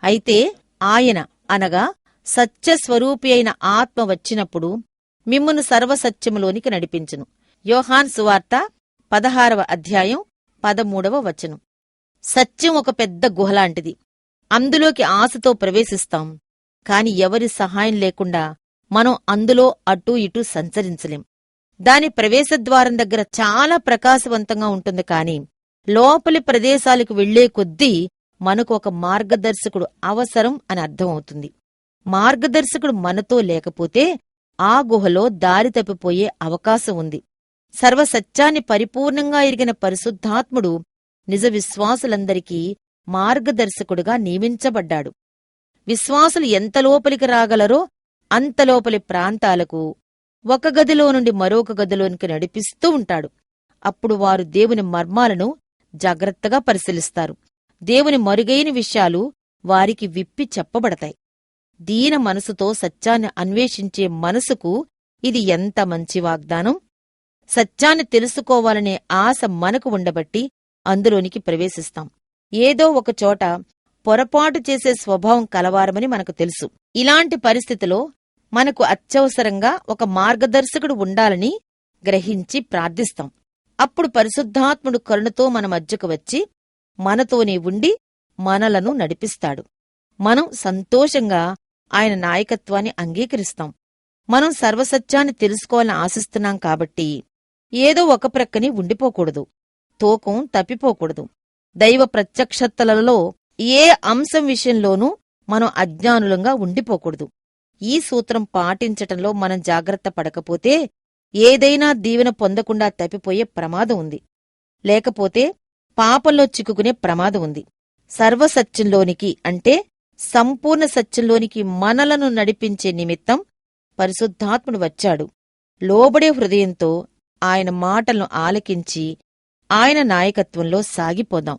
అయితే ఆయన అనగా సత్యస్వరూపి అయిన ఆత్మ వచ్చినప్పుడు మిమ్మును సర్వసత్యములోనికి నడిపించును. యోహాన్ సువార్త 16వ అధ్యాయం 13వ వచనం. సత్యం ఒక పెద్ద గుహలాంటిది. అందులోకి ఆశతో ప్రవేశిస్తాం, కాని ఎవరి సహాయం లేకుండా మనం అందులో అటూ ఇటూ సంచరించలేం. దాని ప్రవేశద్వారం దగ్గర చాలా ప్రకాశవంతంగా ఉంటుంది, కాని లోపలి ప్రదేశాలకు వెళ్లే కొద్దీ మనకు ఒక మార్గదర్శకుడు అవసరం అని అర్థమవుతుంది. మార్గదర్శకుడు మనతో లేకపోతే ఆ గుహలో దారి తప్పిపోయే అవకాశం ఉంది. సర్వసత్యాన్ని పరిపూర్ణంగా ఎరిగిన పరిశుద్ధాత్ముడు నిజ విశ్వాసులందరికీ మార్గదర్శకుడుగా నియమించబడ్డాడు. విశ్వాసులు ఎంత లోపలికి రాగలరో అంత లోపలి ప్రాంతాలకు ఒక గదిలో నుండి మరొక గదిలోనికి నడిపిస్తూ ఉంటాడు. అప్పుడు వారు దేవుని మర్మాలను జాగ్రత్తగా పరిశీలిస్తారు. దేవుని మరుగైన విషయాలు వారికి విప్పి చెప్పబడతాయి. దీన మనసుతో సత్యాన్ని అన్వేషించే మనసుకు ఇది ఎంత మంచి వాగ్దానం! సత్యాన్ని తెలుసుకోవాలనే ఆశ మనకు ఉండబట్టి అందులోనికి ప్రవేశిస్తాం. ఏదో ఒకచోట పొరపాటు చేసే స్వభావం కలవారమని మనకు తెలుసు. ఇలాంటి పరిస్థితిలో మనకు అత్యవసరంగా ఒక మార్గదర్శకుడు ఉండాలని గ్రహించి ప్రార్థిస్తాం. అప్పుడు పరిశుద్ధాత్ముడు కరుణతో మన మధ్యకు వచ్చి మనతోనే ఉండి మనలను నడిపిస్తాడు. మనం సంతోషంగా ఆయన నాయకత్వాన్ని అంగీకరిస్తాం. మనం సర్వసత్యాన్ని తెలుసుకోవాలని ఆశిస్తున్నాం కాబట్టి ఏదో ఒక ప్రక్కని ఉండిపోకూడదు, తూకం తప్పిపోకూడదు. దైవ ప్రత్యక్షతలలో ఏ అంశం విషయంలోనూ మనం అజ్ఞానులంగా ఉండిపోకూడదు. ఈ సూత్రం పాటించటంలో మనం జాగ్రత్త పడకపోతే ఏదైనా దీవెన పొందకుండా తప్పిపోయే ప్రమాదం ఉంది. లేకపోతే పాపంలో చిక్కుకునే ప్రమాదం ఉంది. సర్వసత్యంలోనికి అంటే సంపూర్ణ సత్యంలోనికి మనలను నడిపించే నిమిత్తం పరిశుద్ధాత్ముడు వచ్చాడు. లోబడే హృదయంతో ఆయన మాటలను ఆలకించి ఆయన నాయకత్వంలో సాగిపోదాం.